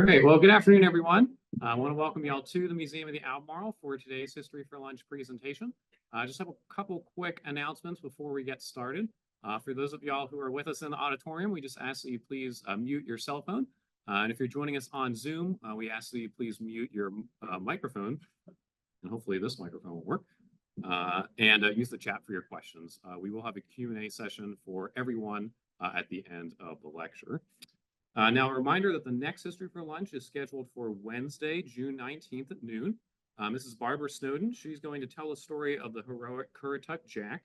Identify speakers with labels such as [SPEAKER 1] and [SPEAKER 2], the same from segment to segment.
[SPEAKER 1] Great. Well, good afternoon, everyone. I want to welcome you all to the Museum of the Albemarle for today's History for Lunch presentation. I just have a couple quick announcements before we get started. For those of y'all who are with us in the auditorium, we just ask that you please mute your cell phone. And if you're joining us on Zoom, we ask that you please mute your microphone. And hopefully this microphone will work. And use the chat for your questions. We will have a Q&A session for everyone at the end of the lecture. Now, a reminder that the next History for Lunch is scheduled for Wednesday, June 19th at noon. Mrs. Barbara Snowden, she's going to tell a story of the heroic Currituck Jack,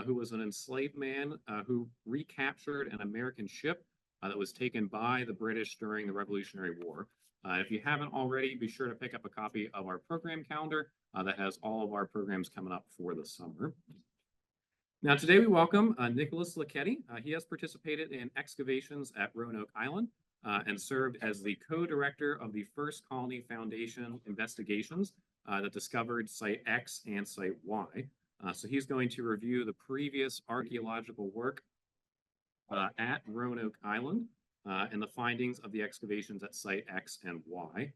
[SPEAKER 1] who was an enslaved man who recaptured an American ship that was taken by the British during the Revolutionary War. If you haven't already, be sure to pick up a copy of our program calendar that has all of our programs coming up for the summer. Now, today we welcome Nicholas Luccketti. He has participated in excavations at Roanoke Island and served as the co-director of the First Colony Foundation investigations that discovered Site X and Site Y. So he's going to review the previous archaeological work at Roanoke Island and the findings of the excavations at Site X and Y.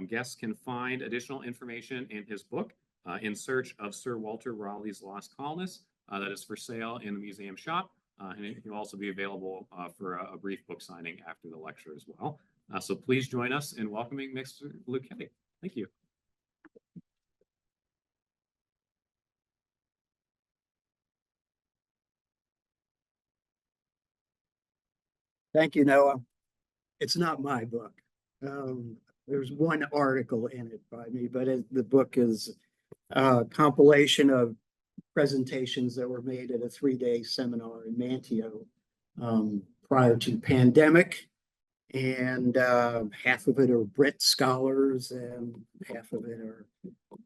[SPEAKER 1] Guests can find additional information in his book, In Search of Sir Walter Raleigh's Lost Colonists, that is for sale in the museum shop, and it will also be available for a brief book signing after the lecture as well. So please join us in welcoming Mr. Luccketti. Thank you.
[SPEAKER 2] Thank you, Noah. It's not my book. There's one article in it by me, but the book is a compilation of presentations that were made at a 3-day seminar in Manteo prior to the pandemic. And half of it are Brit scholars and half of it are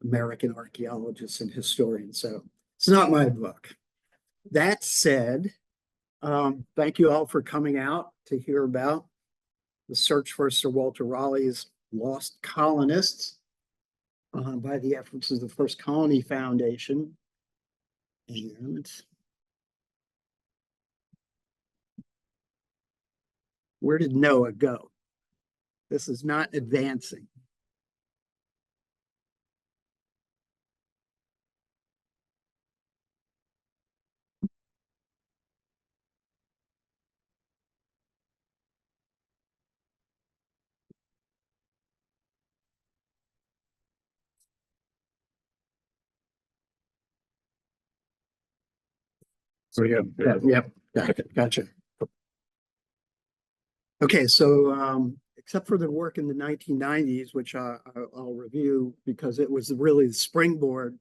[SPEAKER 2] American archaeologists and historians. So it's not my book. That said, thank you all for coming out to hear about the search for Sir Walter Raleigh's lost colonists by the efforts of the First Colony Foundation. And where did Noah go? This is not advancing. So yeah, gotcha. Okay, so except for the work in the 1990s, which I'll review because it was really the springboard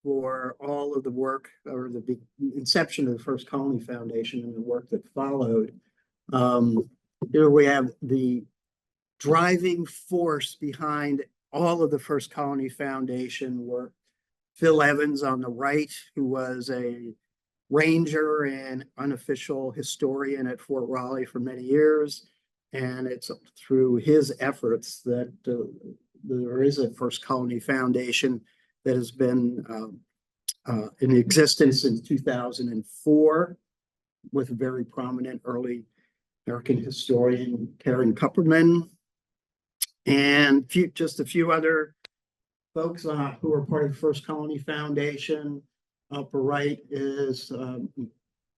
[SPEAKER 2] for all of the work or the inception of the First Colony Foundation and the work that followed. Here we have the driving force behind all of the First Colony Foundation work. Phil Evans on the right, who was a ranger and unofficial historian at Fort Raleigh for many years. And it's through his efforts that there is a First Colony Foundation that has been in existence since 2004 with a very prominent early American historian, Karen Kupperman, and just a few other folks who are part of the First Colony Foundation. Upper right is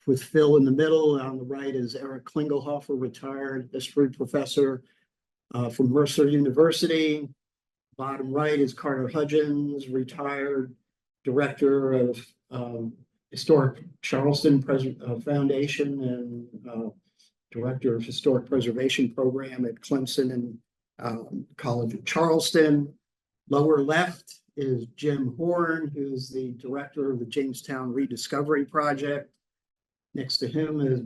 [SPEAKER 2] with Phil in the middle. On the right is Eric Klingelhofer, retired history professor from Mercer University. Bottom right is Carter Hudgens, retired director of Historic Charleston Foundation and director of Historic Preservation Program at Clemson and College of Charleston. Lower left is Jim Horn, who's the director of the Jamestown Rediscovery Project. Next to him is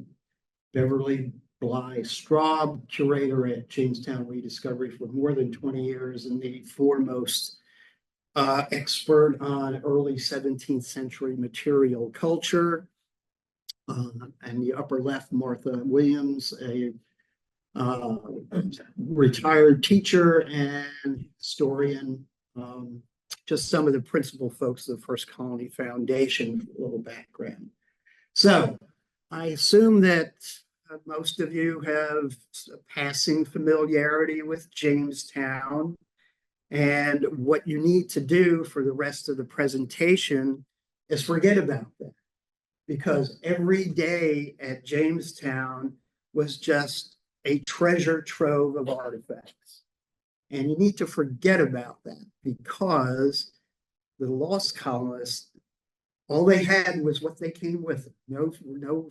[SPEAKER 2] Beverly Bly Straub, curator at Jamestown Rediscovery for more than 20 years and the foremost expert on early 17th century material culture. And the upper left, Martha Williams, a retired teacher and historian. Just some of the principal folks of the First Colony Foundation, a little background. So I assume that most of you have a passing familiarity with Jamestown. And what you need to do for the rest of the presentation is forget about that. Because every day at Jamestown was just a treasure trove of artifacts. And you need to forget about that because the lost colonists, all they had was what they came with. No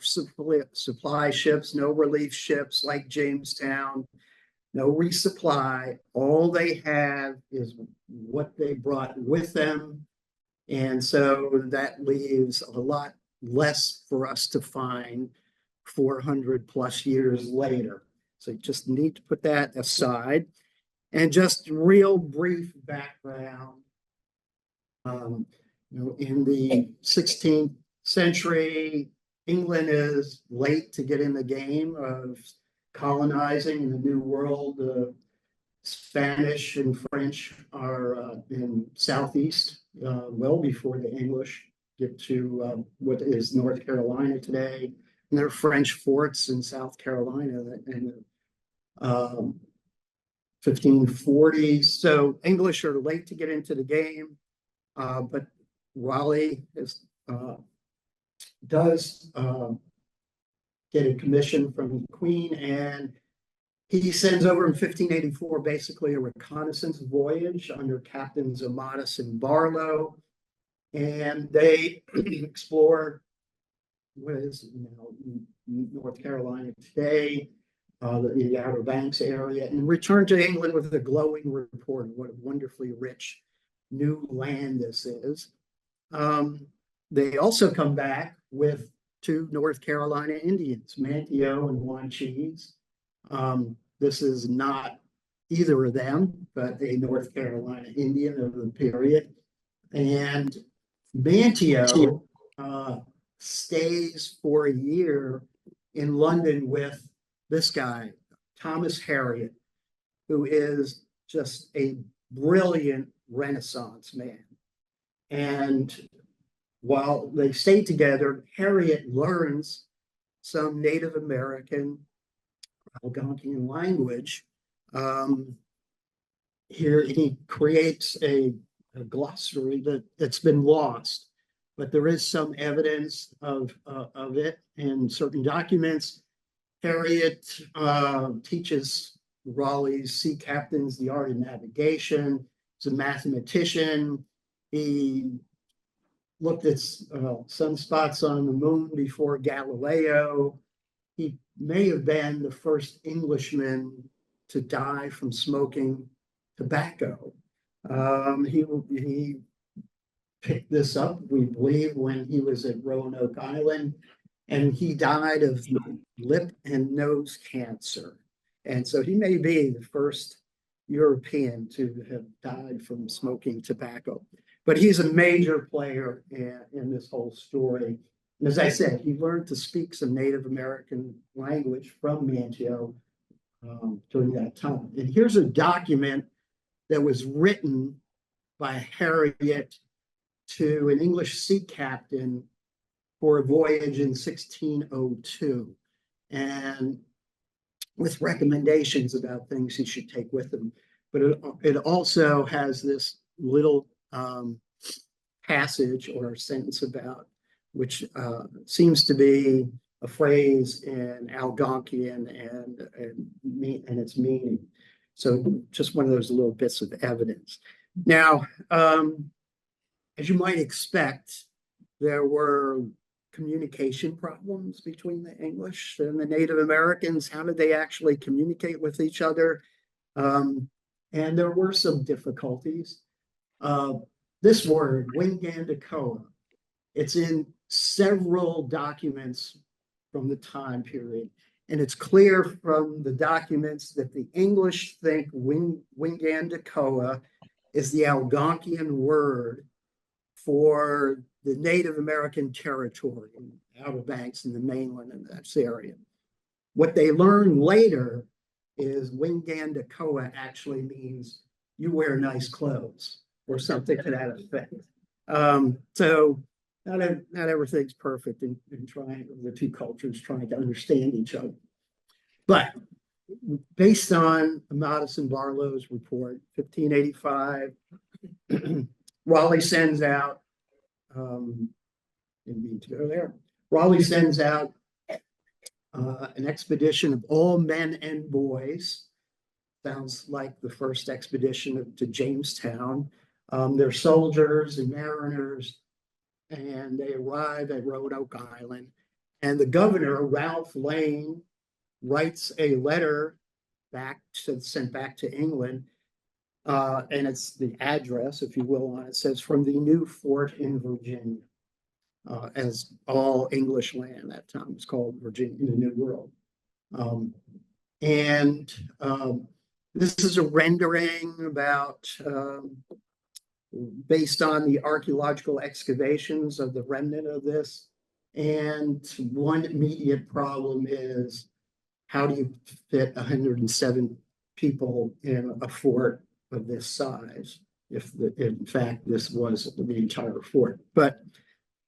[SPEAKER 2] supply ships, no relief ships like Jamestown, no resupply. All they have is what they brought with them. And so that leaves a lot less for us to find 400 plus years later. So you just need to put that aside. And just real brief background. In the 16th century, England is late to get in the game of colonizing in the New World. Spanish and French are in Southeast, well before the English get to what is North Carolina today. And there are French forts in South Carolina in 1540s. So English are late to get into the game, but Raleigh does get a commission from the Queen, and he sends over in 1584 basically a reconnaissance voyage under Captains Amatus and Barlow, and they explore what is now North Carolina today, the Outer Banks area, and return to England with a glowing report of what a wonderfully rich new land this is. They also come back with two North Carolina Indians, Manteo and Wanchese. This is not either of them, but a North Carolina Indian of the period. And Manteo stays for a year in London with this guy, Thomas Harriot, who is just a brilliant Renaissance man. And while they stay together, Harriet learns some Native American Algonquian language. Here he creates a glossary that's been lost, but there is some evidence of it in certain documents. Harriet teaches Raleigh's sea captains the art of navigation. He's a mathematician. He looked at sunspots on the moon before Galileo. He may have been the first Englishman to die from smoking tobacco. He picked this up, we believe, when he was at Roanoke Island, and he died of lip and nose cancer. And so he may be the first European to have died from smoking tobacco. But he's a major player in this whole story. And as I said, he learned to speak some Native American language from Manteo during that time. And here's a document that was written by Harriet to an English sea captain for a voyage in 1602, and with recommendations about things he should take with him. But it also has this little passage or sentence about, which seems to be a phrase in Algonquian and its meaning. So just one of those little bits of evidence. Now, as you might expect, there were communication problems between the English and the Native Americans. How did they actually communicate with each other? And there were some difficulties. This word, Wingandacoa, it's in several documents from the time period. And it's clear from the documents that the English think Wingandacoa is the Algonquian word for the Native American territory in Outer Banks and the mainland in that area. What they learned later is Wingandacoa actually means you wear nice clothes or something to that effect. So not everything's perfect in trying the two cultures trying to understand each other. But based on Madison Barlow's report, 1585, Raleigh sends out, didn't mean to go there. Raleigh sends out an expedition of all men and boys. Sounds like the first expedition to Jamestown. They're soldiers and mariners, and they arrive at Roanoke Island. And the governor, Ralph Lane, writes a letter sent back to England, and it's the address, if you will, on it says from the new fort in Virginia, as all English land that time was called Virginia in the New World. This is a rendering about based on the archaeological excavations of the remnant of this. And one immediate problem is, how do you fit 107 people in a fort of this size, if in fact this was the entire fort? But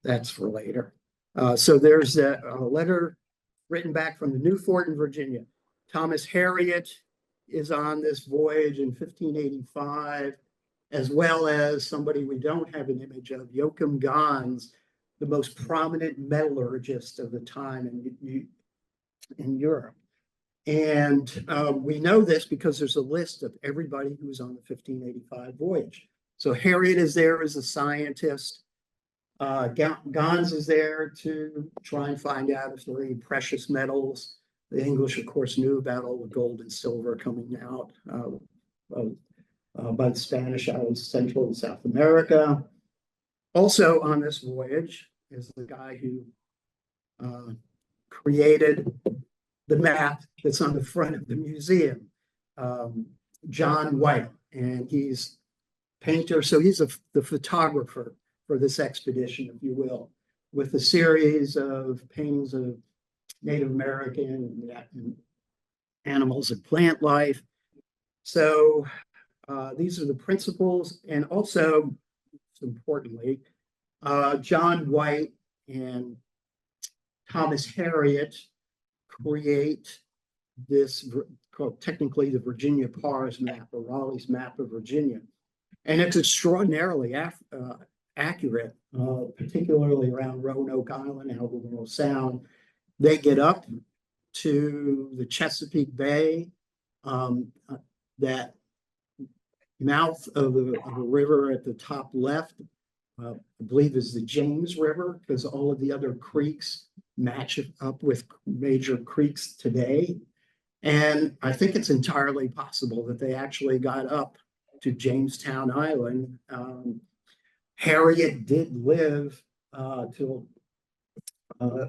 [SPEAKER 2] that's for later. So there's a letter written back from the new fort in Virginia. Thomas Harriot is on this voyage in 1585, as well as somebody we don't have an image of, Joachim Gans, the most prominent metallurgist of the time in Europe. And we know this because there's a list of everybody who was on the 1585 voyage. So Harriot is there as a scientist. Gans is there to try and find out if there are any precious metals. The English, of course, knew about all the gold and silver coming out by the Spanish out of Central and South America. Also on this voyage is the guy who created the map that's on the front of the museum, John White, and he's a painter, so he's the photographer for this expedition, if you will, with a series of paintings of Native American and animals and plant life. So these are the principles, and also, importantly, John White and Thomas Harriot create this called technically the Virginia Pars map, or Raleigh's map of Virginia. And it's extraordinarily accurate, particularly around Roanoke Island, Albemarle Sound. They get up to the Chesapeake Bay, that mouth of a river at the top left, I believe is the James River, because all of the other creeks match up with major creeks today. And I think it's entirely possible that they actually got up to Jamestown Island. Harriet did live till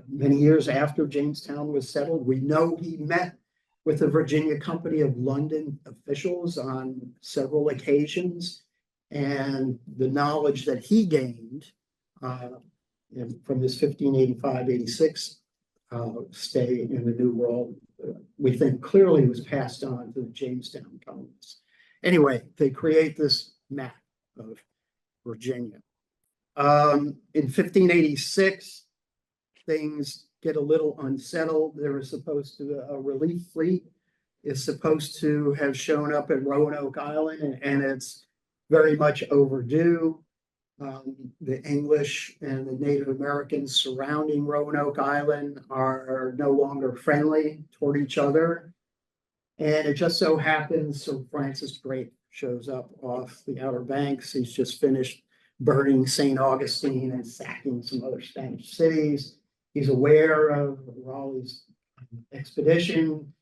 [SPEAKER 2] many years after Jamestown was settled. We know he met with the Virginia Company of London officials on several occasions, and the knowledge that he gained from his 1585-86 stay in the New World, we think clearly was passed on to the Jamestown colonists. Anyway, they create this map of Virginia. In 1586, things get a little unsettled. There was supposed to, a relief fleet is supposed to have shown up at Roanoke Island, and it's very much overdue. The English and the Native Americans surrounding Roanoke Island are no longer friendly toward each other. And it just so happens, Sir Francis Drake shows up off the Outer Banks. He's just finished burning St. Augustine and sacking some other Spanish cities. He's aware of Raleigh's expedition.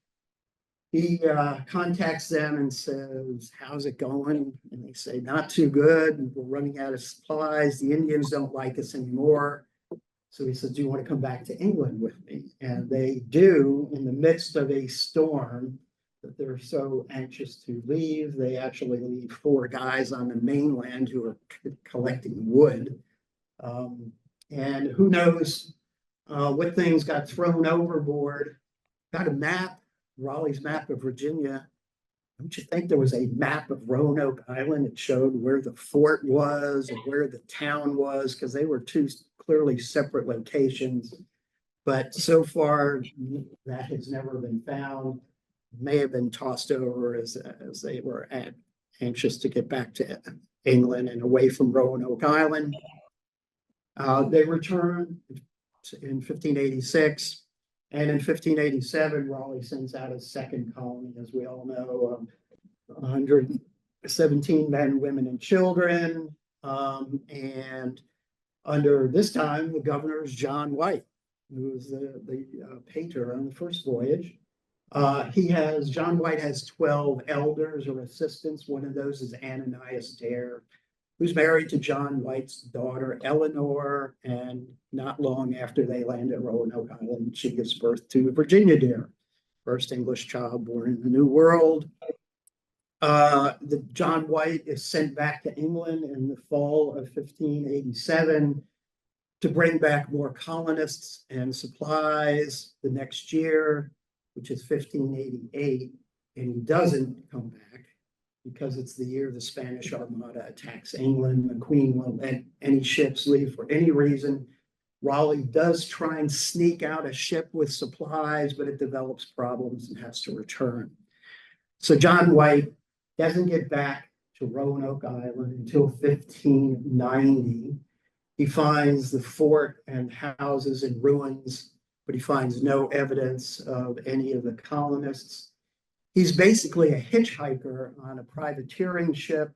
[SPEAKER 2] He contacts them and says, how's it going? And they say, not too good. We're running out of supplies. The Indians don't like us anymore. So he says, do you want to come back to England with me? And they do, in the midst of a storm that they're so anxious to leave. They actually leave 4 guys on the mainland who are collecting wood. And who knows what things got thrown overboard. Got a map, Raleigh's map of Virginia. Don't you think there was a map of Roanoke Island that showed where the fort was and where the town was? Because they were 2 clearly separate locations. But so far, that has never been found. May have been tossed over as they were anxious to get back to England and away from Roanoke Island. They returned in 1586, and in 1587, Raleigh sends out a second colony, as we all know, 117 men, women, and children. And under this time, the governor is John White, who was the painter on the first voyage. John White has 12 elders or assistants. One of those is Ananias Dare, who's married to John White's daughter, Eleanor. And not long after they land at Roanoke Island, she gives birth to Virginia Dare, first English child born in the New World. John White is sent back to England in the fall of 1587 to bring back more colonists and supplies the next year, which is 1588, and he doesn't come back because it's the year the Spanish Armada attacks England. The Queen won't let any ships leave for any reason. Raleigh does try and sneak out a ship with supplies, but it develops problems and has to return. So John White doesn't get back to Roanoke Island until 1590. He finds the fort and houses in ruins, but he finds no evidence of any of the colonists. He's basically a hitchhiker on a privateering ship.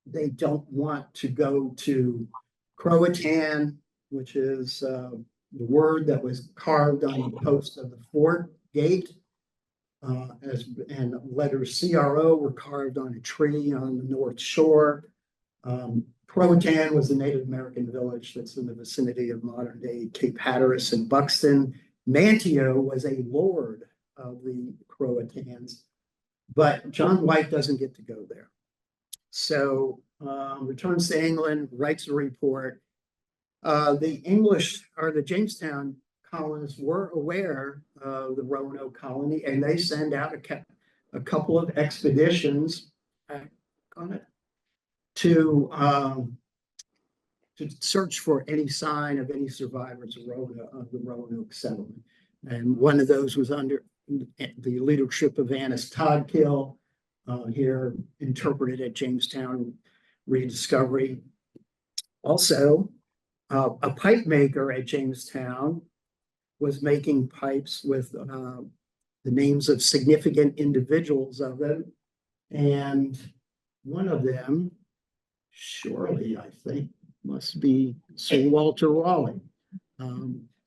[SPEAKER 2] They don't want to go to Croatan, which is the word that was carved on the post of the fort gate. And letters CRO were carved on a tree on the north shore. Croatan was a Native American village that's in the vicinity of modern day Cape Hatteras and Buxton. Manteo was a lord of the Croatans, but John White doesn't get to go there. So returns to England, writes a report. The English or the Jamestown colonists were aware of the Roanoke colony, and they send out a couple of expeditions on it to search for any sign of any survivors of the Roanoke settlement. And one of those was under the leadership of Annis Todkill, here interpreted at Jamestown Rediscovery. Also, a pipe maker at Jamestown was making pipes with the names of significant individuals of them. And one of them, surely, I think, must be Sir Walter Raleigh.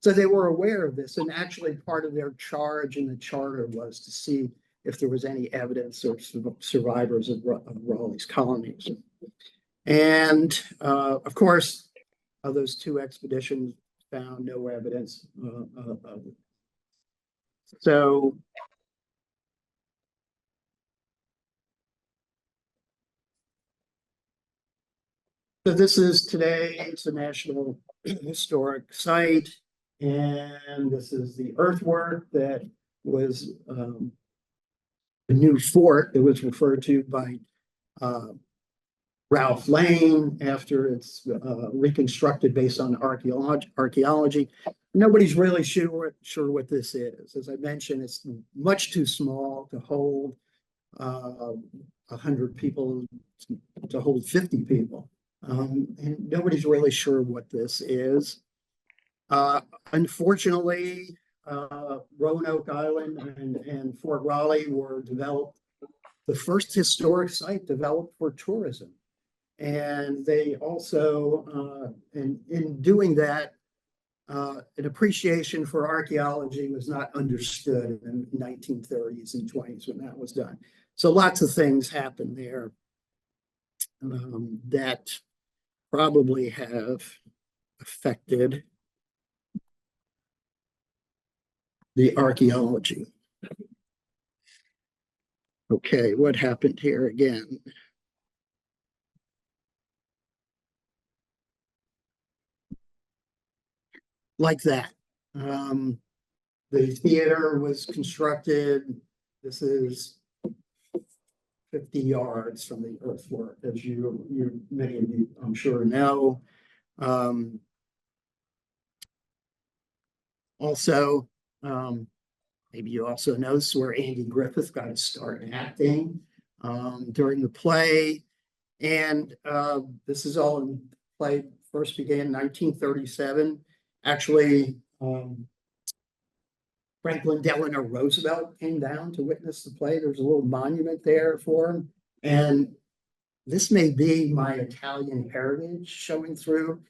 [SPEAKER 2] So they were aware of this, and actually part of their charge in the charter was to see if there was any evidence of survivors of Raleigh's colonies. And of course, of those two expeditions, found no evidence of it. So this is today, it's a National Historic Site, and this is the earthwork that was the new fort that was referred to by Ralph Lane after it's reconstructed based on archaeology. Nobody's really sure what this is. As I mentioned, it's much too small to hold 100 people, to hold 50 people. And nobody's really sure what this is. Unfortunately, Roanoke Island and Fort Raleigh were developed, the first historic site developed for tourism. And they also, in doing that, an appreciation for archaeology was not understood in the 1930s and 20s when that was done. So lots of things happened there that probably have affected the archaeology. Okay, what happened here again? Like that. The theater was constructed. This is 50 yards from the earthwork, as many of you, I'm sure, know. Also, maybe you also know this is where Andy Griffith got his start acting during the play. And this is all in play first began in 1937. Actually, Franklin Delano Roosevelt came down to witness the play. There's a little monument there for him. And this may be my Italian heritage showing through.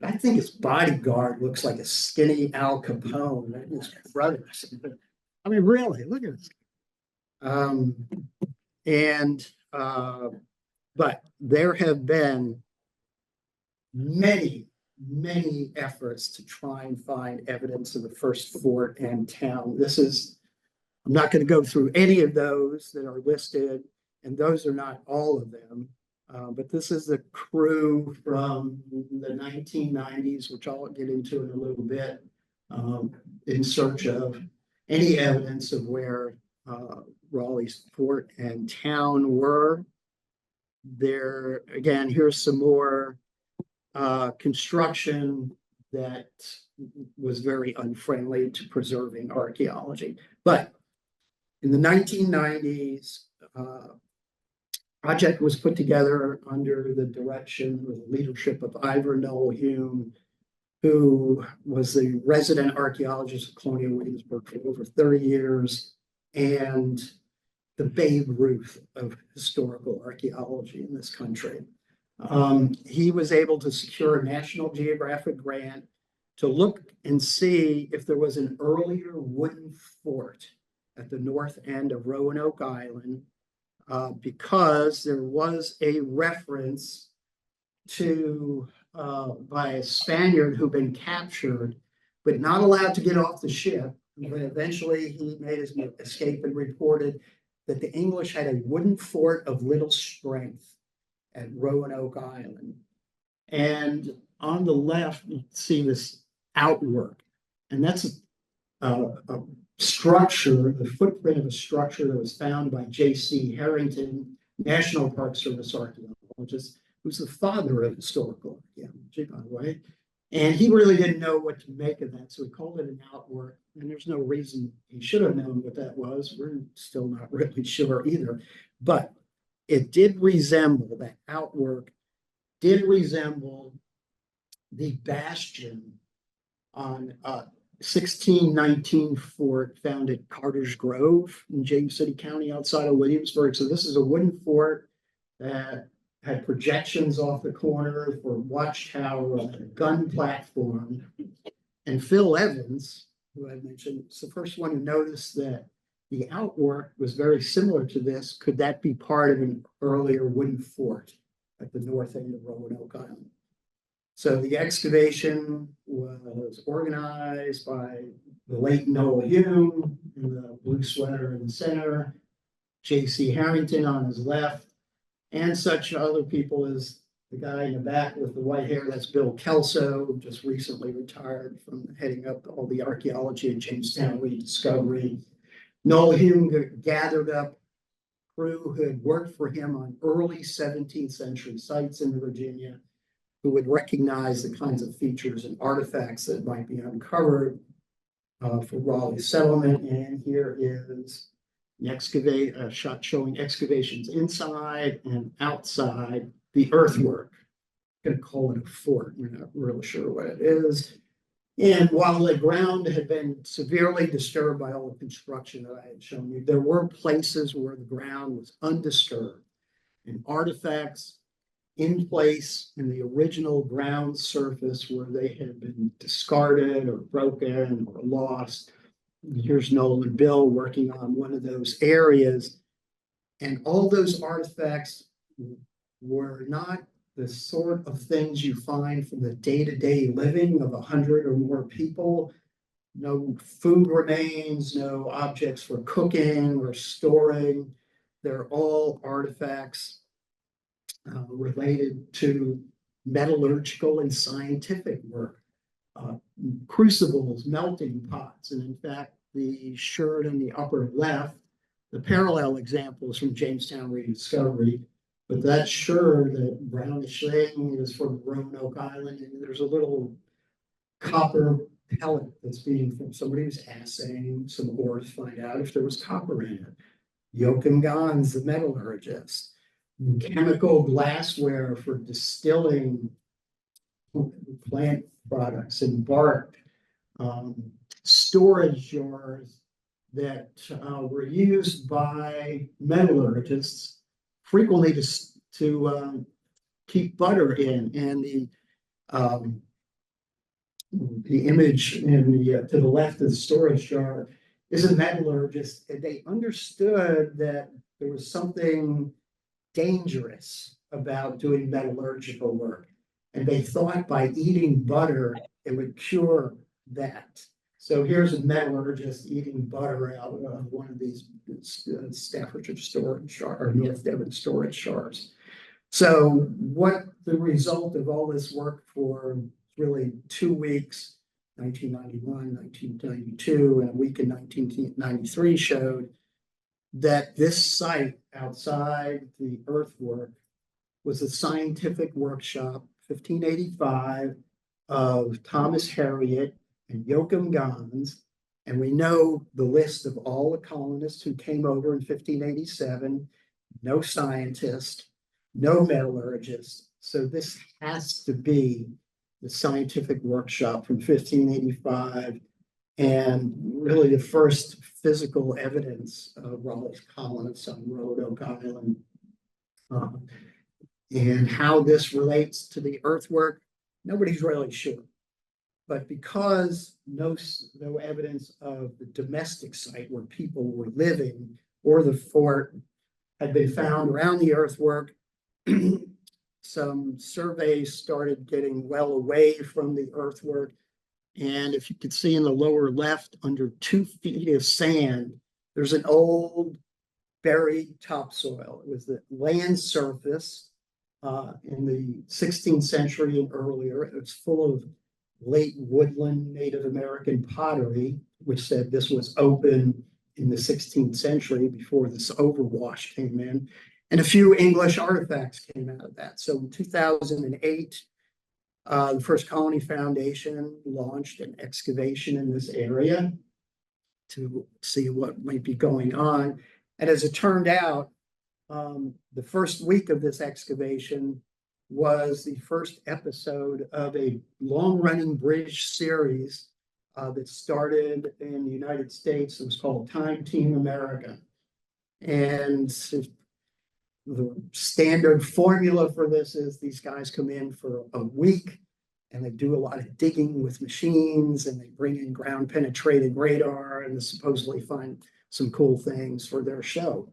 [SPEAKER 2] I think his bodyguard looks like a skinny Al Capone and his brothers. I mean, really, look at this. But there have been many efforts to try and find evidence of the first fort and town. I'm not going to go through any of those that are listed, and those are not all of them. But this is the crew from the 1990s, which I'll get into in a little bit, in search of any evidence of where Raleigh's fort and town were. There, again, here's some more construction that was very unfriendly to preserving archaeology. But in the 1990s, project was put together under the direction or the leadership of Ivor Noel Hume, who was the resident archaeologist of Colonial Williamsburg for over 30 years and the Babe Ruth of historical archaeology in this country. He was able to secure a National Geographic grant to look and see if there was an earlier wooden fort at the north end of Roanoke Island, because there was a reference to by a Spaniard who'd been captured but not allowed to get off the ship. But eventually he made his escape and reported that the English had a wooden fort of little strength at Roanoke Island. And on the left, you see this outwork, and that's a structure, the footprint of a structure that was found by J.C. Harrington, National Park Service archaeologist, who's the father of historical archaeology, by the way. And he really didn't know what to make of that, so he called it an outwork. And there's no reason he should have known what that was. We're still not really sure either. But it did resemble, that outwork did resemble the bastion on 1619 fort found at Carter's Grove in James City County outside of Williamsburg. So this is a wooden fort that had projections off the corner for watchtower on a gun platform. And Phil Evans, who I mentioned, is the first one to notice that the outwork was very similar to this. Could that be part of an earlier wooden fort at the north end of Roanoke Island? So the excavation was organized by the late Noel Hume in the blue sweater in the center, J.C. Harrington on his left, and such other people as the guy in the back with the white hair. That's Bill Kelso, just recently retired from heading up all the archaeology at Jamestown Rediscovery. Noel Hume gathered up crew who had worked for him on early 17th century sites in Virginia, who would recognize the kinds of features and artifacts that might be uncovered for Raleigh settlement. And here is an shot showing excavations inside and outside the earthwork. I'm going to call it a fort. We're not really sure what it is. And while the ground had been severely disturbed by all the construction that I had shown you, there were places where the ground was undisturbed and artifacts in place in the original ground surface where they had been discarded or broken or lost. Here's Noel and Bill working on one of those areas. And all those artifacts were not the sort of things you find from the day-to-day living of 100 or more people. No food remains, no objects for cooking or storing. They're all artifacts related to metallurgical and scientific work, crucibles, melting pots. And in fact, the shirt in the upper left, the parallel example is from Jamestown Rediscovery, but that shirt, that brownish thing, is from Roanoke Island, and there's a little copper pellet that's being from somebody who's assaying some ore to find out if there was copper in it. Joachim Gans, the metallurgist. Chemical glassware for distilling plant products and bark. Storage jars that were used by metallurgists frequently to keep butter in. And the image in the to the left of the storage jar is a metallurgist, and they understood that there was something dangerous about doing metallurgical work, and they thought by eating butter it would cure that. So here's a metallurgist eating butter out of one of these Staffordshire storage jars or North Devon storage jars. So what the result of all this work for really 2 weeks, 1991, 1992, and a week in 1993 showed that this site outside the earthwork was a scientific workshop, 1585, of Thomas Harriot and Joachim Gans. And we know the list of all the colonists who came over in 1587, no scientist, no metallurgist. So this has to be the scientific workshop from 1585 and really the first physical evidence of Raleigh's colonists on Roanoke Island. And how this relates to the earthwork, nobody's really sure. But because no evidence of the domestic site where people were living or the fort had been found around the earthwork, some surveys started getting well away from the earthwork. And if you could see in the lower left, under 2 feet of sand, there's an old buried topsoil. It was the land surface in the 16th century and earlier. It was full of late woodland Native American pottery, which said this was open in the 16th century before this overwash came in. And a few English artifacts came out of that. So in 2008, the First Colony Foundation launched an excavation in this area to see what might be going on. And as it turned out, the first week of this excavation was the first episode of a long-running British series that started in the United States. It was called Time Team America. And the standard formula for this is these guys come in for a week and they do a lot of digging with machines and they bring in ground penetrating radar and they supposedly find some cool things for their show.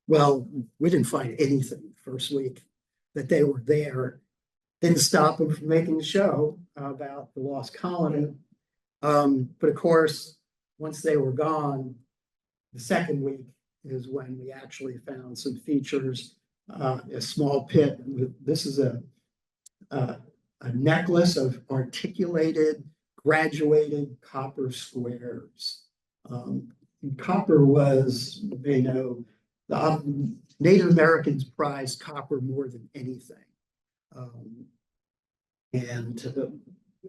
[SPEAKER 2] Well, we didn't find anything the first week that they were there. Didn't stop them from making the show about the lost colony. But of course, once they were gone, the second week is when we actually found some features, a small pit. This is a necklace of articulated, graduated copper squares. Copper was, you know, the Native Americans prized copper more than anything.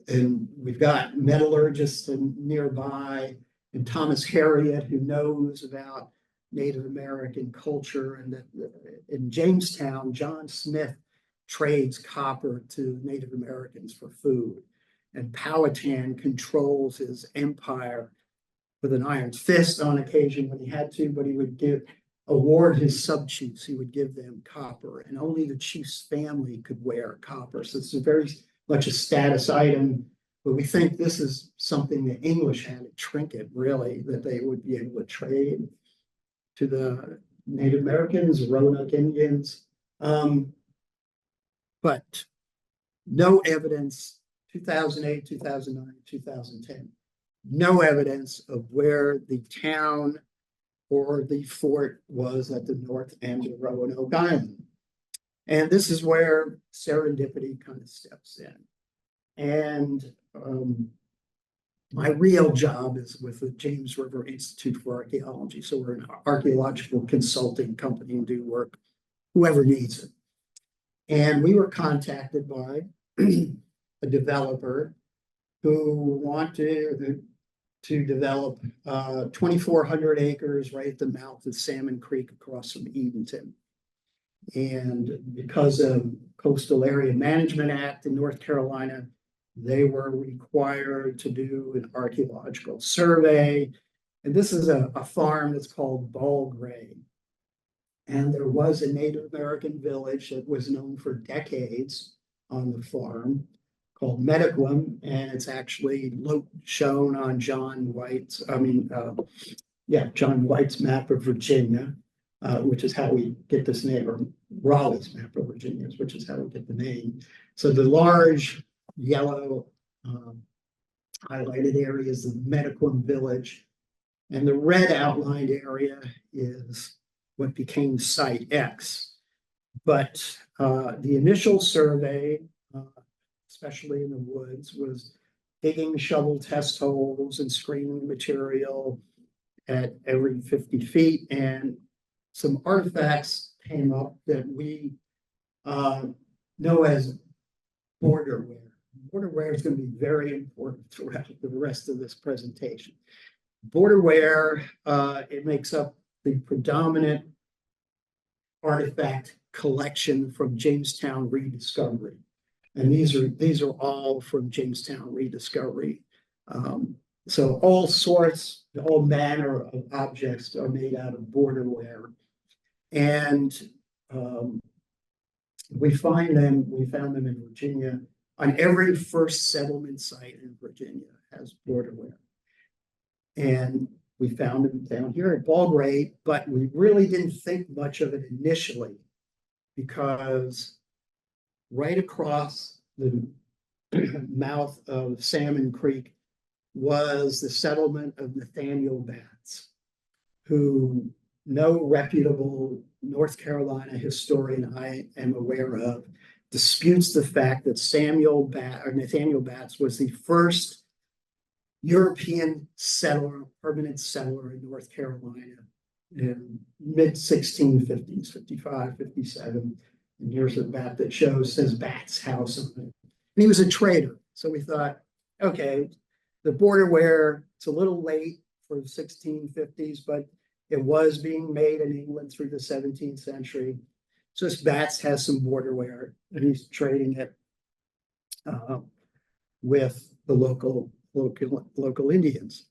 [SPEAKER 2] And we've got metallurgists nearby, and Thomas Harriot, who knows about Native American culture, and that in Jamestown, John Smith trades copper to Native Americans for food. And Powhatan controls his empire with an iron fist on occasion when he had to, but he would award his sub-chiefs, he would give them copper, and only the chief's family could wear copper. So it's very much a status item, but we think this is something the English had, a trinket really, that they would be able to trade to the Native Americans, Roanoke Indians. But no evidence, 2008, 2009, 2010, no evidence of where the town or the fort was at the north end of Roanoke Island. And this is where serendipity kind of steps in. And my real job is with the James River Institute for Archaeology. So we're an archaeological consulting company and do work, whoever needs it. And we were contacted by a developer who want to develop 2,400 acres right at the mouth of Salmon Creek across from Edenton. And because of Coastal Area Management Act in North Carolina, they were required to do an archaeological survey. And this is a farm that's called Balgray. And there was a Native American village that was known for decades on the farm called Mediquim, and it's actually shown on John White's map of Virginia, which is how we get this name, or Raleigh's map of Virginia, which is how we get the name. So the large yellow highlighted area is the Mediquim village, and the red outlined area is what became Site X. But the initial survey, especially in the woods, was digging shovel test holes and screening material at every 50 feet. And some artifacts came up that we know as borderware. Borderware is going to be very important throughout the rest of this presentation. Borderware, it makes up the predominant artifact collection from Jamestown rediscovery. And these are all from Jamestown rediscovery. So all manner of objects are made out of borderware. And we found them in Virginia. On every first settlement site in Virginia has borderware. And we found them down here at Balgray, but we really didn't think much of it initially because right across the mouth of Salmon Creek was the settlement of Nathaniel Batts, who no reputable North Carolina historian I am aware of disputes the fact that Nathaniel Batts was the first European settler, permanent settler in North Carolina in mid-1650s, 55, 57. And here's a map that says Batts House on it. And he was a trader. So we thought, okay, the borderware, it's a little late for the 1650s, but it was being made in England through the 17th century. So this Batts has some borderware and he's trading it with the local Indians.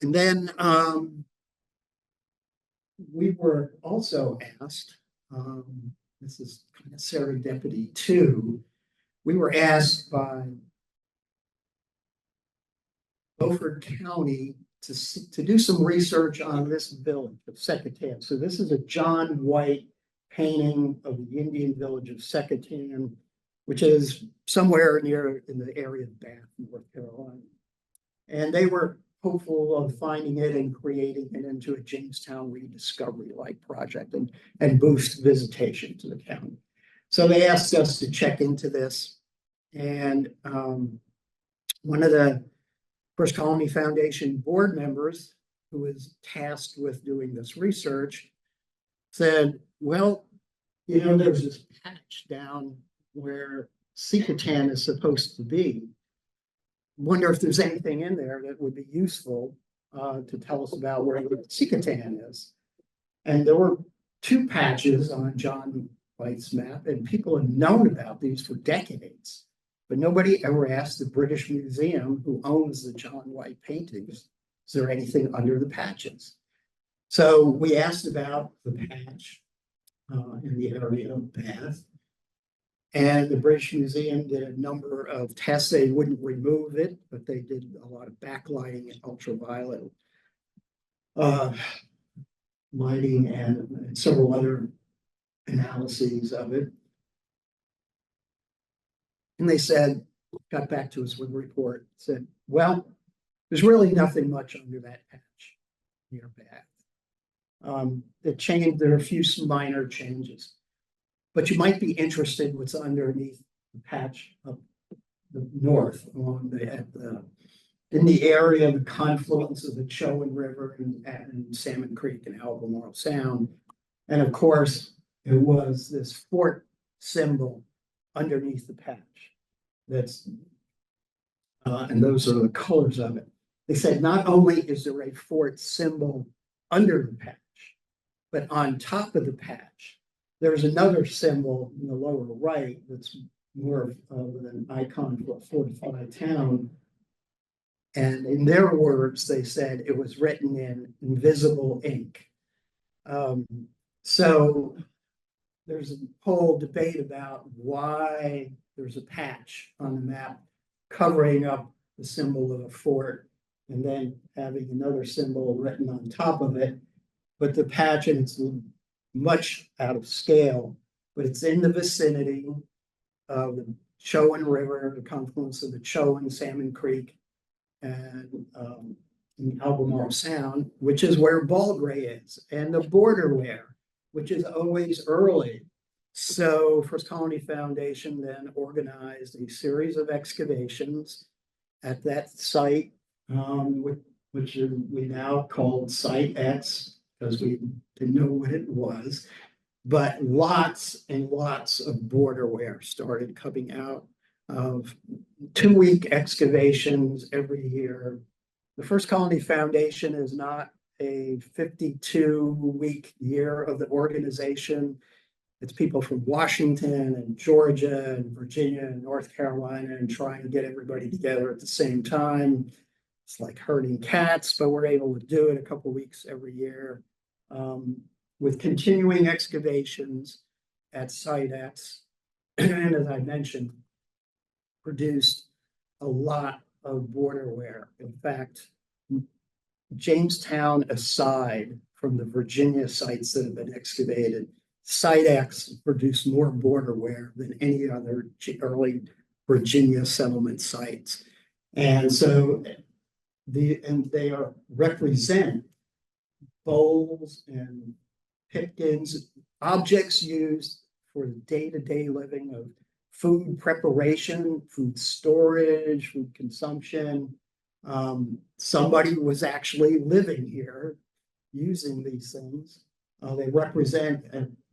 [SPEAKER 2] And then we were also asked, this is kind of serendipity too, we were asked by Beaufort County to do some research on this village of Secatan. So this is a John White painting of the Indian village of Secatan, which is somewhere near in the area of Bath, North Carolina. And they were hopeful of finding it and creating it into a Jamestown rediscovery-like project and boost visitation to the county. So they asked us to check into this. And one of the First Colony Foundation board members, who was tasked with doing this research, said, well, you know, there's this patch down where Secatan is supposed to be. Wonder if there's anything in there that would be useful to tell us about where Secatan is. And there were two patches on John White's map, and people have known about these for decades. But nobody ever asked the British Museum, who owns the John White paintings, is there anything under the patches? So we asked about the patch in the area of Bath. And the British Museum did a number of tests. They wouldn't remove it, but they did a lot of backlighting and ultraviolet lighting and several other analyses of it. And they got back to us with a report, said, well, there's really nothing much under that patch near Bath. It changed, there are a few minor changes. But you might be interested in what's underneath the patch up the north along in the area of the confluence of the Chowan River and Salmon Creek and Albemarle Sound. And of course, it was this fort symbol underneath the patch that's, and those are the colors of it. They said not only is there a fort symbol under the patch, but on top of the patch, there's another symbol in the lower right that's more of an icon for a fortified town. And in their words, they said it was written in invisible ink. So there's a whole debate about why there's a patch on the map covering up the symbol of a fort and then having another symbol written on top of it. But the patch, and it's much out of scale, but it's in the vicinity of the Chowan River, the confluence of the Chowan, Salmon Creek, and in Albemarle Sound, which is where Ballgray is, and the border ware, which is always early. So First Colony Foundation then organized a series of excavations at that site, which we now called Site X, because we didn't know what it was. But lots and lots of border ware started coming out of 2-week excavations every year. The First Colony Foundation is not a 52-week year of the organization. It's people from Washington and Georgia and Virginia and North Carolina and trying to get everybody together at the same time. It's like herding cats, but we're able to do it a couple of weeks every year. With continuing excavations at Site X, and as I mentioned, produced a lot of border ware. In fact, Jamestown aside from the Virginia sites that have been excavated, Site X produced more border ware than any other early Virginia settlement sites. And so they represent bowls and pipkins, objects used for the day-to-day living of food preparation, food storage, food consumption. Somebody was actually living here using these things. They represent,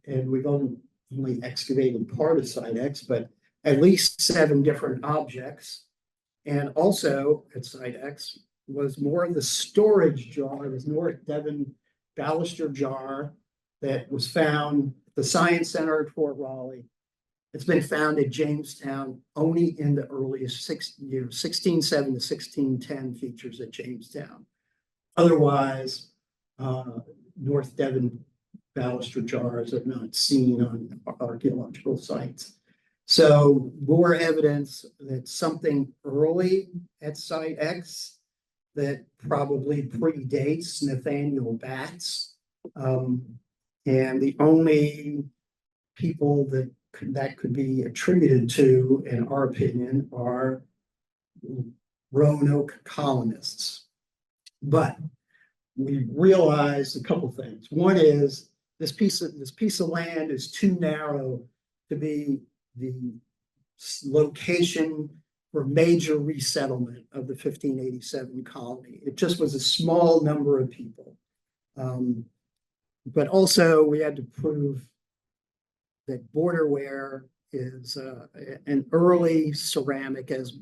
[SPEAKER 2] and we've only excavated part of Site X, but at least 7 different objects. And also at Site X was more of the storage jar, this North Devon baluster jar that was found at the Science Center at Fort Raleigh. It's been found at Jamestown only in the earliest 1607 to 1610 features at Jamestown. Otherwise, North Devon baluster jars are not seen on archaeological sites. So more evidence that something early at Site X that probably predates Nathaniel Batts. And the only people that could be attributed to, in our opinion, are Roanoke colonists. But we realized a couple things. One is this piece of land is too narrow to be the location for major resettlement of the 1587 colony. It just was a small number of people. But also we had to prove that border ware is an early ceramic as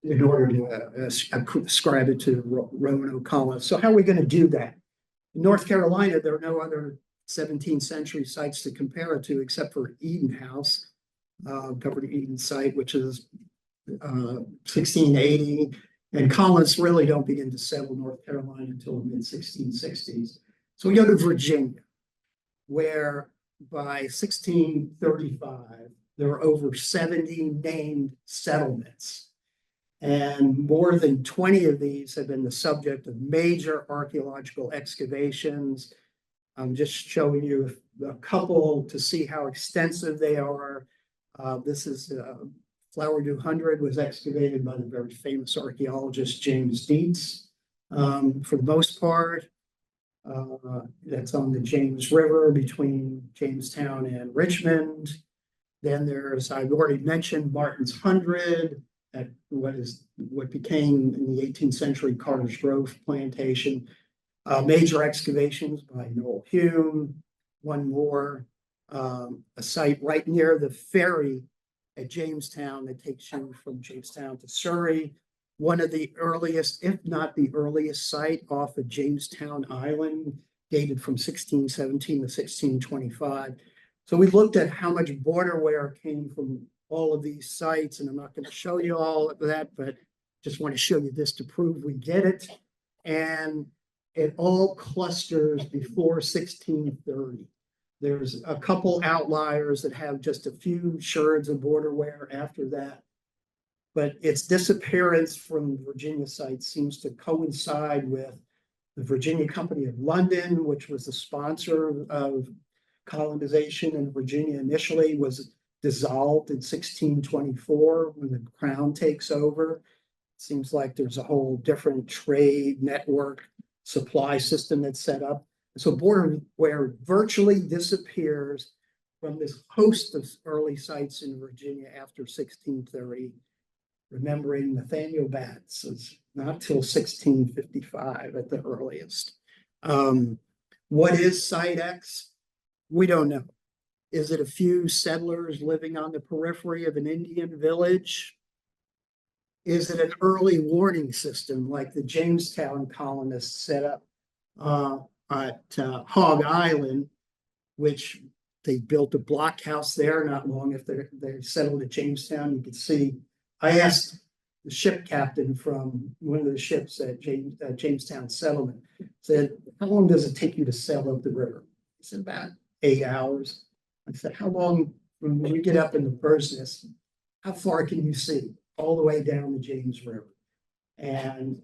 [SPEAKER 2] in order to ascribe it to Roanoke colonists. So how are we going to do that? In North Carolina, there are no other 17th century sites to compare it to except for Eden House, Governor Eden site, which is 1680. And colonists really don't begin to settle North Carolina until the mid-1660s. So we go to Virginia, where by 1635, there are over 70 named settlements. And more than 20 of these have been the subject of major archaeological excavations. I'm just showing you a couple to see how extensive they are. This is Flower Dew 100 was excavated by the very famous archaeologist James Dietz. For the most part, that's on the James River between Jamestown and Richmond. Then there's, I've already mentioned, Martin's 100 at what became in the 18th century Carter's Grove plantation. Major excavations by Noel Hume, one more a site right near the ferry at Jamestown that takes you from Jamestown to Surrey. One of the earliest, if not the earliest site off of Jamestown Island, dated from 1617 to 1625. So we looked at how much border wear came from all of these sites, and I'm not going to show you all of that, but just want to show you this to prove we get it. And it all clusters before 1630. There's a couple outliers that have just a few sherds of border wear after that. But its disappearance from Virginia sites seems to coincide with the Virginia Company of London, which was the sponsor of colonization in Virginia initially, was dissolved in 1624 when the crown takes over. It seems like there's a whole different trade network supply system that's set up. So border wear virtually disappears from this host of early sites in Virginia after 1630. Remembering Nathaniel Batts is not till 1655 at the earliest. What is Site X? We don't know. Is it a few settlers living on the periphery of an Indian village? Is it an early warning system like the Jamestown colonists set up at Hog Island, which they built a blockhouse there not long after they settled at Jamestown? You could see, I asked the ship captain from one of the ships at Jamestown settlement, said, how long does it take you to sail up the river? He said, about 8 hours. I said, how long, when we get up in the bird's nest, how far can you see? All the way down the James River. And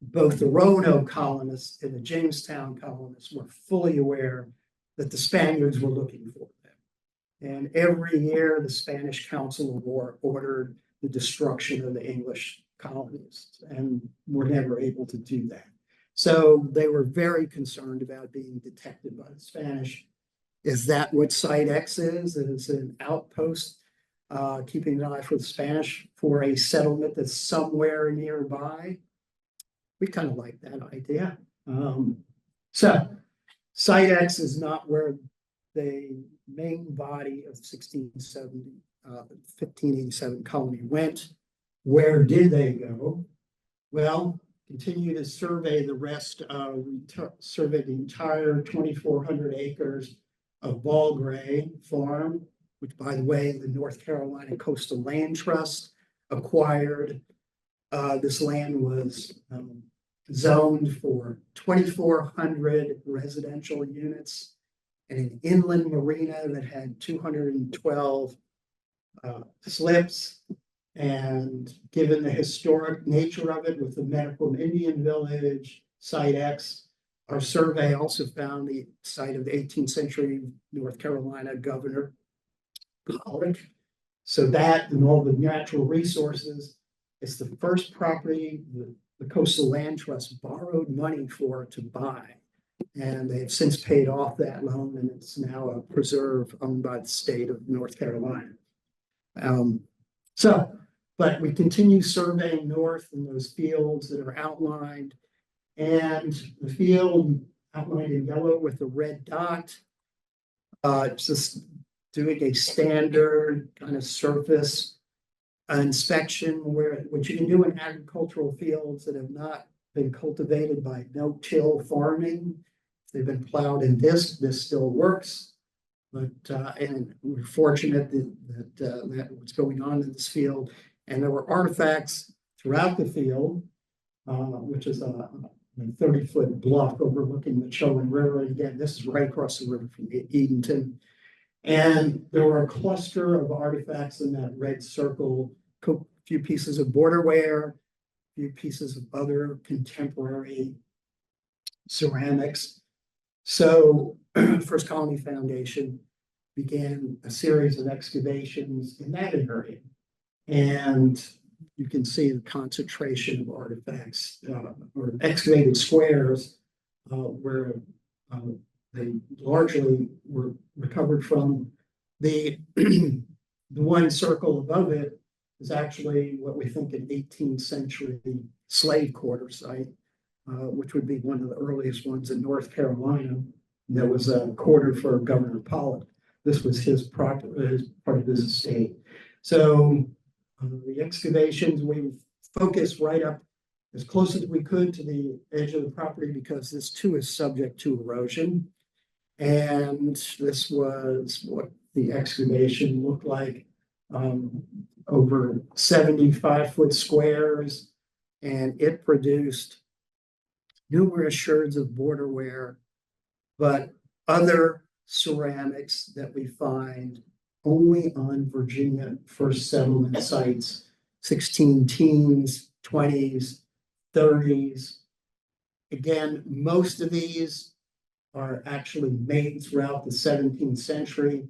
[SPEAKER 2] both the Roanoke colonists and the Jamestown colonists were fully aware that the Spaniards were looking for them. And every year, the Spanish Council of War ordered the destruction of the English colonies, and were never able to do that. So they were very concerned about being detected by the Spanish. Is that what Site X is? It is an outpost keeping an eye for the Spanish for a settlement that's somewhere nearby. We kind of like that idea. So Site X is not where the main body of 1587 colony went. Where did they go? Well, continue to survey the rest of, survey the entire 2,400 acres of Ball Gray Farm, which, by the way, the North Carolina Coastal Land Trust acquired. This land was zoned for 2,400 residential units and an inland marina that had 212 slips. And given the historic nature of it with the medical Indian village, Site X, our survey also found the site of the 18th century North Carolina governor, Pollock. So that and all the natural resources, it's the first property the Coastal Land Trust borrowed money for to buy. And they have since paid off that loan, and it's now a preserve owned by the state of North Carolina. But we continue surveying north in those fields that are outlined, and the field outlined in yellow with a red dot, it's just doing a standard kind of surface inspection which you can do in agricultural fields that have not been cultivated by no-till farming. They've been plowed in this still works. But and we're fortunate that what's going on in this field. And there were artifacts throughout the field, which is a 30-foot bluff overlooking the Chowan River. And again, this is right across the river from Edenton. And there were a cluster of artifacts in that red circle, a few pieces of border wear, a few pieces of other contemporary ceramics. So First Colony Foundation began a series of excavations in that area. And you can see the concentration of artifacts or excavated squares where they largely were recovered from. The one circle above it is actually what we think an 18th century slave quarter site, which would be one of the earliest ones in North Carolina. That was a quarter for Governor Pollock. this was his part of his estate. So the excavations, we focused right up as close as we could to the edge of the property because this too is subject to erosion. And this was what the excavation looked like, over 75-foot squares, and it produced numerous sherds of borderware, but other ceramics that we find only on Virginia first settlement sites, 16 teens, 20s, 30s. Again, most of these are actually made throughout the 17th century,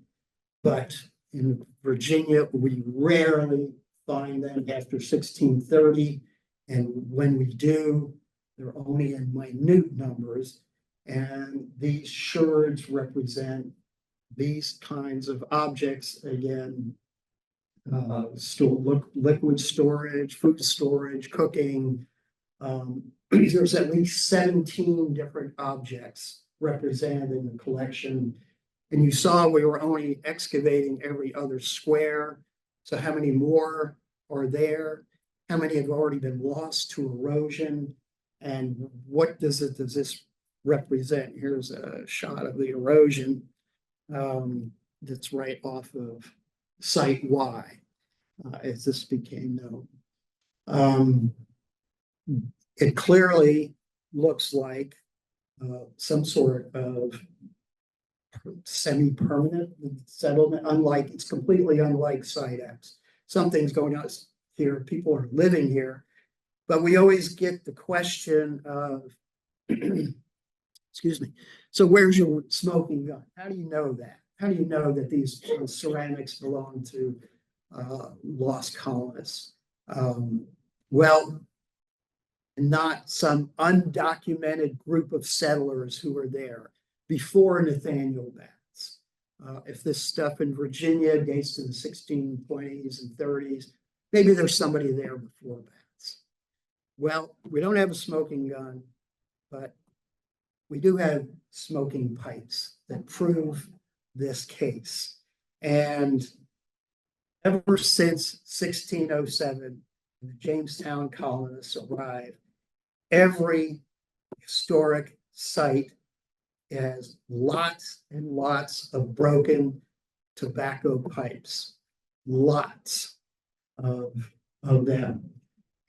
[SPEAKER 2] but in Virginia, we rarely find them after 1630. And when we do, they're only in minute numbers. And these sherds represent these kinds of objects, again, liquid storage, food storage, cooking. There's at least 17 different objects represented in the collection. And you saw we were only excavating every other square. So how many more are there? How many have already been lost to erosion? And what does this represent? Here's a shot of the erosion that's right off of site Y as this became known. It clearly looks like some sort of semi-permanent settlement, it's completely unlike Site X. Something's going on here, people are living here, but we always get the question of, excuse me, so where's your smoking gun? How do you know that? How do you know that these ceramics belong to lost colonists? Well, not some undocumented group of settlers who were there before Nathaniel Batts. If this stuff in Virginia dates to the 1620s and 30s, maybe there's somebody there before Batts. Well, we don't have a smoking gun, but we do have smoking pipes that prove this case. And ever since 1607, the Jamestown colonists arrived, every historic site has lots and lots of broken tobacco pipes, lots of them.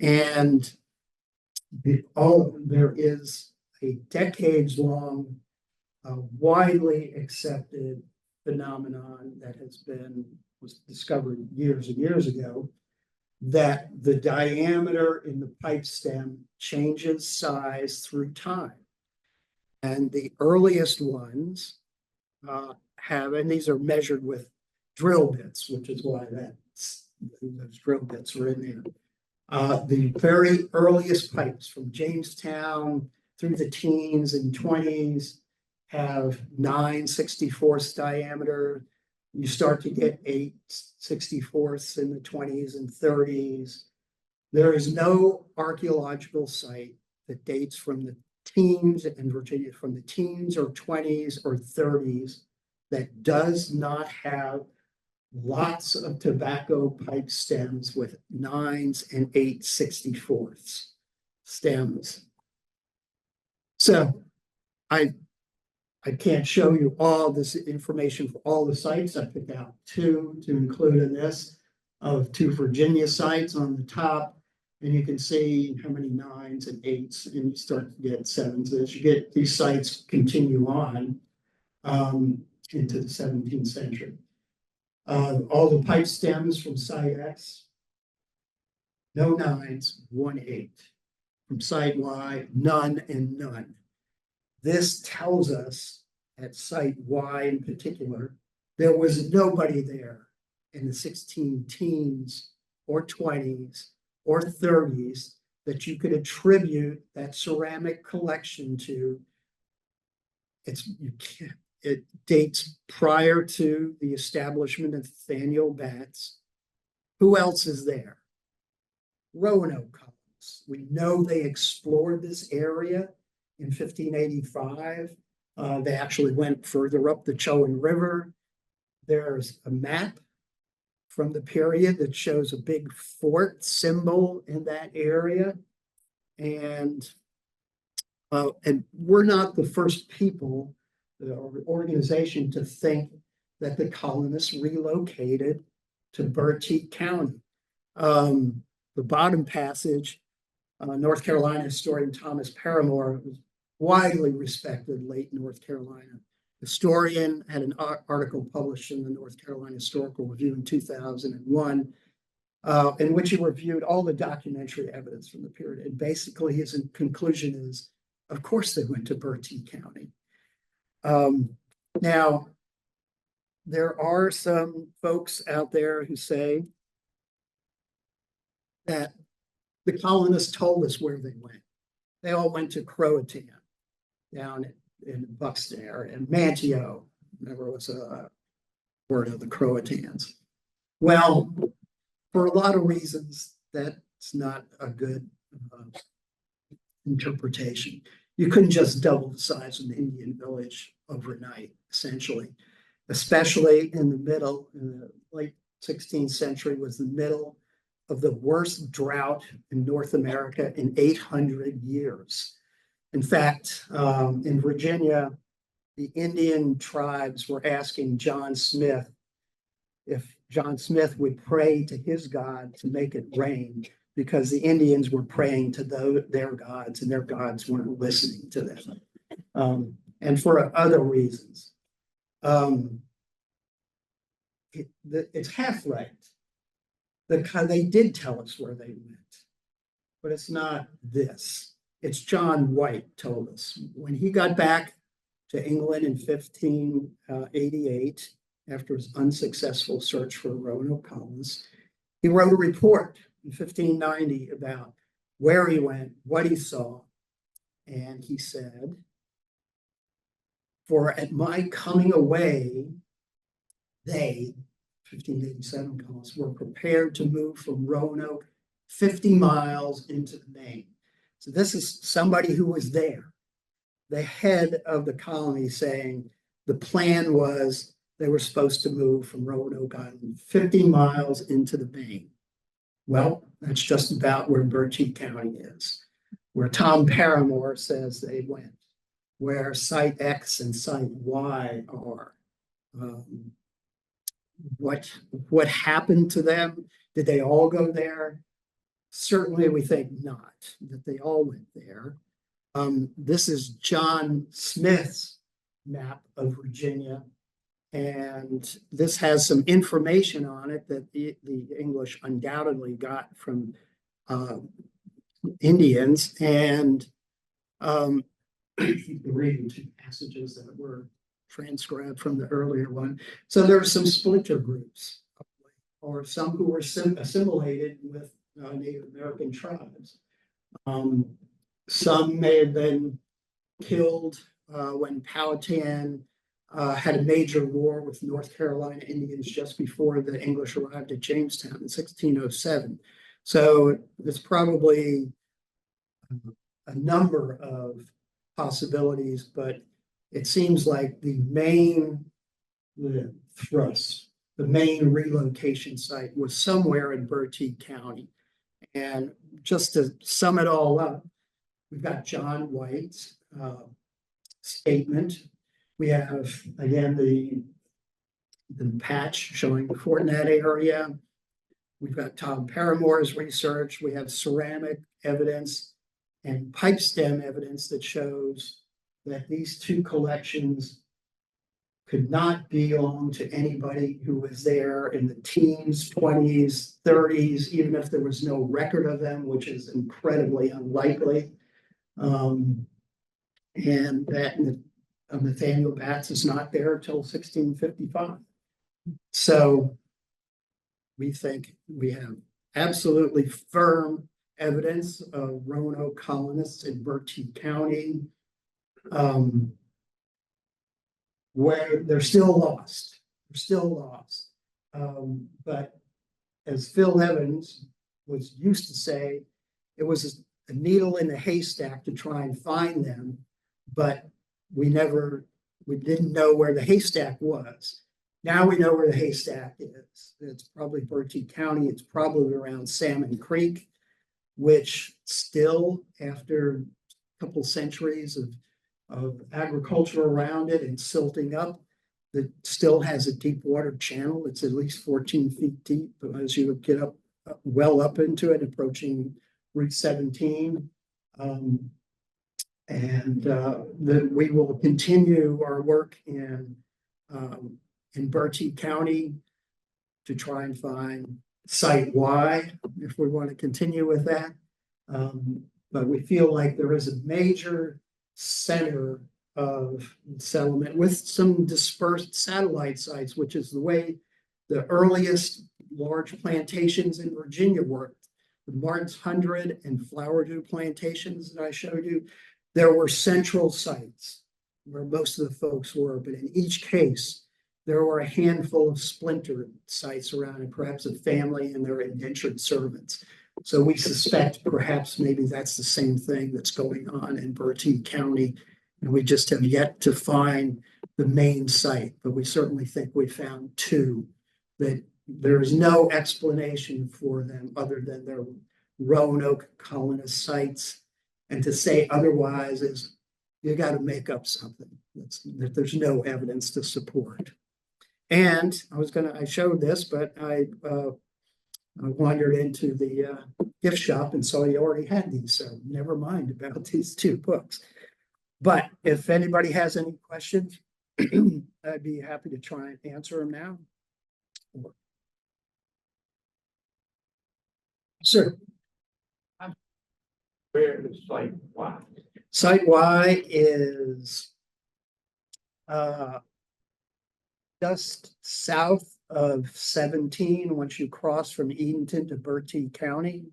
[SPEAKER 2] And there is a decades-long, widely accepted phenomenon that was discovered years and years ago, that the diameter in the pipe stem changes size through time. And the earliest ones and these are measured with drill bits, which is why those drill bits are in there. The very earliest pipes from Jamestown through the teens and 20s have 9/64 diameter. You start to get 8/64 in the 20s and 30s. There is no archaeological site that dates from the teens in Virginia, from the teens or 20s or 30s, that does not have lots of tobacco pipe stems with 9s and 8/64 stems. So I can't show you all this information for all the sites. I picked out 2 to include in this, of 2 Virginia sites on the top. And you can see how many 9s and 8s, and you start to get 7s. As you get these sites continue on into the 17th century. All the pipe stems from Site X, no 9s, 1 8. From Site Y, none and none. This tells us at Site Y in particular, there was nobody there in the 16 teens or 20s or 30s that you could attribute that ceramic collection to. It dates prior to the establishment of Nathaniel Batts. Who else is there? Roanoke colonists. We know they explored this area in 1585. They actually went further up the Chowan River. There's a map from the period that shows a big fort symbol in that area. And we're not the first people or organization to think that the colonists relocated to Bertie County. The bottom passage, North Carolina historian Thomas Paramore, was widely respected late North Carolina historian, had an article published in the North Carolina Historical Review in 2001, in which he reviewed all the documentary evidence from the period. And basically his conclusion is, of course they went to Bertie County. Now, there are some folks out there who say that the colonists told us where they went. They all went to Croatan down in Buxton area, and Manteo, never was a word of the Croatans. Well, for a lot of reasons, that's not a good interpretation. You couldn't just double the size of an Indian village overnight, essentially, especially in the middle, in the late 16th century was the middle of the worst drought in North America in 800 years. In fact, in Virginia, the Indian tribes were asking John Smith if John Smith would pray to his God to make it rain, because the Indians were praying to their gods and their gods weren't listening to them. And for other reasons. It's half right. They did tell us where they went, but it's not this. It's John White told us when he got back to England in 1588, after his unsuccessful search for Roanoke colonists, he wrote a report in 1590 about where he went, what he saw, and he said, "For at my coming away, they," 1587 colonists, "were prepared to move from Roanoke 50 miles into the Main." So this is somebody who was there, the head of the colony, saying the plan was they were supposed to move from Roanoke Island 50 miles into the Main. Well, that's just about where Bertie County is, where Tom Paramore says they went, where Site X and Site Y are. What happened to them? Did they all go there? Certainly we think not, that they all went there. This is John Smith's map of Virginia, and this has some information on it that the English undoubtedly got from Indians, and reading two passages that were transcribed from the earlier one. So there were some splinter groups, or some who were assimilated with Native American tribes. Some may have been killed when Powhatan had a major war with North Carolina Indians just before the English arrived at Jamestown in 1607. So it's probably a number of possibilities, but it seems like the main thrust, the main relocation site was somewhere in Bertie County. And just to sum it all up, we've got John White's statement. We have, again, the patch showing the fort in that area. We've got Tom Paramore's research. We have ceramic evidence and pipe stem evidence that shows that these two collections could not belong to anybody who was there in the teens, 20s, 30s, even if there was no record of them, which is incredibly unlikely. And that Nathaniel Batts is not there until 1655. So we think we have absolutely firm evidence of Roanoke colonists in Bertie County, where they're still lost. They're still lost. But as Phil Evans used to say, it was a needle in a haystack to try and find them, but we didn't know where the haystack was. Now we know where the haystack is. It's probably Bertie County. It's probably around Salmon Creek, which still, after a couple centuries of agriculture around it and silting up, that still has a deep water channel. It's at least 14 feet deep. But as you would get up well up into it, approaching Route 17. That we will continue our work in Bertie County to try and find site Y if we want to continue with that. But we feel like there is a major center of settlement with some dispersed satellite sites, which is the way the earliest large plantations in Virginia worked. The Martin's 100 and Flower Dew plantations that I showed you, there were central sites where most of the folks were, but in each case, there were a handful of splintered sites around and perhaps a family and their indentured servants. So we suspect perhaps maybe that's the same thing that's going on in Bertie County. And we just have yet to find the main site, but we certainly think we found two that there's no explanation for them other than their Roanoke colonist sites. And to say otherwise is you got to make up something that there's no evidence to support. And I showed this, but I wandered into the gift shop and saw you already had these, so never mind about these two books. But if anybody has any questions, I'd be happy to try and answer them now. Sir.
[SPEAKER 3] Where is site Y?
[SPEAKER 2] Site Y is just south of 17 once you cross from Edenton to Bertie County.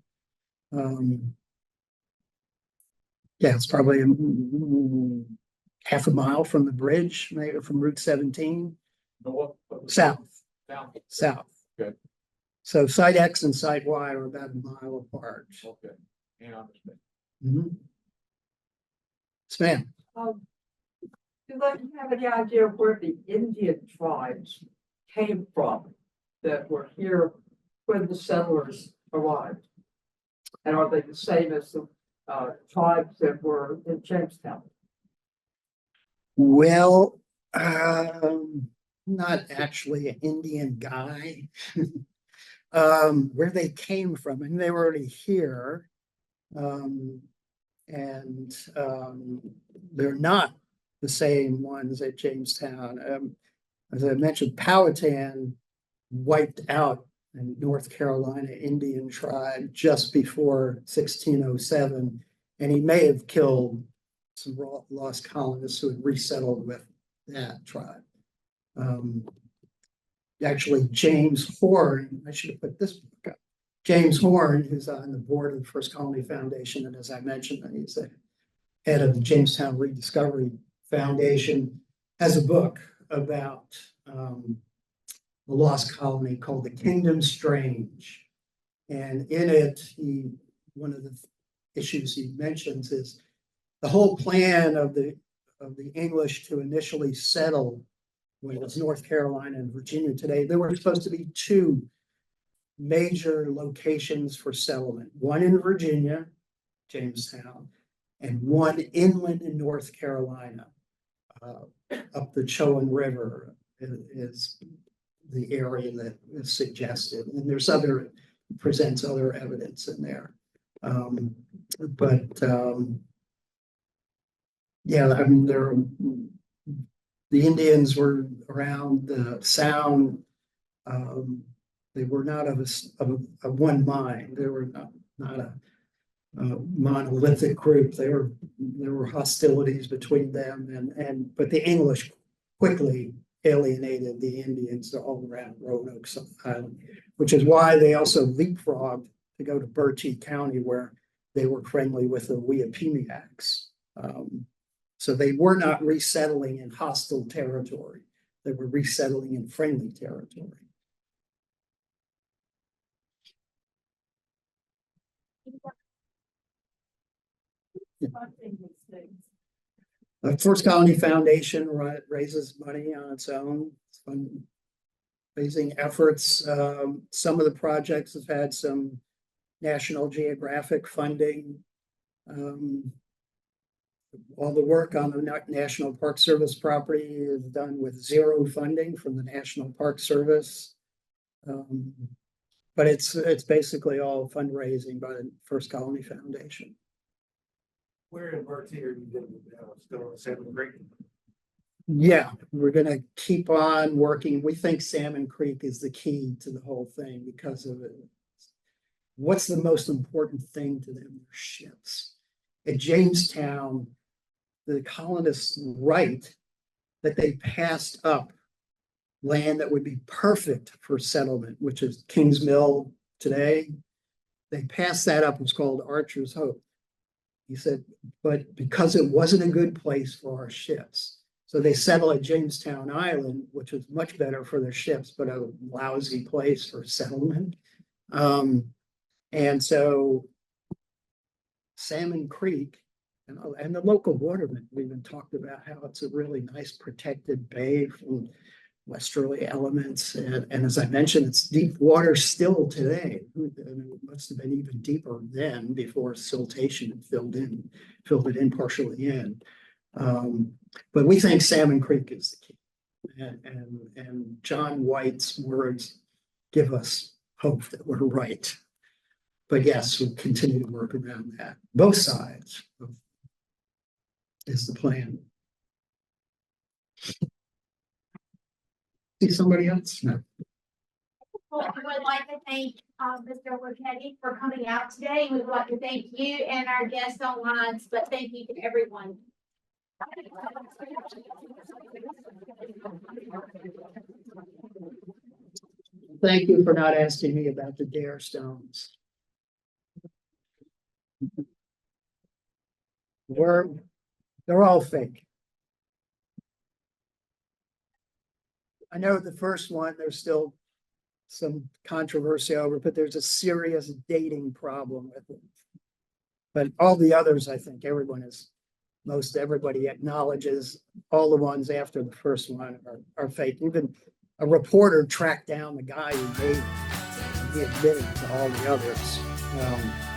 [SPEAKER 2] Yeah, it's probably half a mile from the bridge, maybe from Route 17.
[SPEAKER 3] North.
[SPEAKER 2] South.
[SPEAKER 3] South.
[SPEAKER 2] South.
[SPEAKER 3] Good.
[SPEAKER 2] So site X and site Y are about a mile apart.
[SPEAKER 3] Okay. And I understand.
[SPEAKER 2] Mhm. Yes, ma'am.
[SPEAKER 4] Do you have any idea where the Indian tribes came from that were here when the settlers arrived? And are they the same as the tribes that were in Jamestown?
[SPEAKER 2] Well, not actually an Indian guy. Where they came from, and they were already here. They're not the same ones at Jamestown. As I mentioned, Powhatan wiped out a North Carolina Indian tribe just before 1607, and he may have killed some lost colonists who had resettled with that tribe. Actually, James Horn, I should have put this book up. James Horn, who's on the board of the First Colony Foundation, and as I mentioned, he's the head of the Jamestown Rediscovery Foundation, has a book about the lost colony called The Kingdom Strange. And in it, one of the issues he mentions is the whole plan of the English to initially settle when it was North Carolina and Virginia today. There were supposed to be two major locations for settlement, one in Virginia, Jamestown, and one inland in North Carolina, up the Chowan River is the area that is suggested. And there's presents other evidence in there. Yeah, I mean, the Indians were around the Sound. They were not of one mind. They were not a monolithic group. There were hostilities between them, but the English quickly alienated the Indians all around Roanoke Island, which is why they also leapfrogged to go to Bertie County, where they were friendly with the Weapemiacs. So they were not resettling in hostile territory. They were resettling in friendly territory. The First Colony Foundation raises money on its own. It's raising efforts. Some of the projects have had some National Geographic funding. All the work on the National Park Service property is done with zero funding from the National Park Service. But it's basically all fundraising by the First Colony Foundation.
[SPEAKER 3] Where in Bertie are you living now? Still in Salmon Creek?
[SPEAKER 2] Yeah, we're gonna keep on working. We think Salmon Creek is the key to the whole thing because of it. What's the most important thing to them? Their ships. At Jamestown, the colonists write that they passed up land that would be perfect for settlement, which is King's Mill today. They passed that up. It was called Archer's Hope. He said, but because it wasn't a good place for our ships, so they settled at Jamestown Island, which was much better for their ships, but a lousy place for settlement. And so Salmon Creek and the local watermen, we even talked about how it's a really nice protected bay from westerly elements. And as I mentioned, it's deep water still today. It must have been even deeper then before siltation had filled it in partially in. But we think Salmon Creek is the key. And John White's words give us hope that we're right. But yes, we'll continue to work around that. Both sides is the plan. See somebody else? No.
[SPEAKER 5] Well, we would like to thank Mr. Luccketti for coming out today. We would like to thank you and our guests online, but thank you to everyone.
[SPEAKER 2] Thank you for not asking me about the Dare stones. They're all fake. I know the first one, there's still some controversy over, but there's a serious dating problem with it. But all the others, I think most everybody acknowledges all the ones after the first one are fake. Even a reporter tracked down the guy who made it. He admitted to all the others.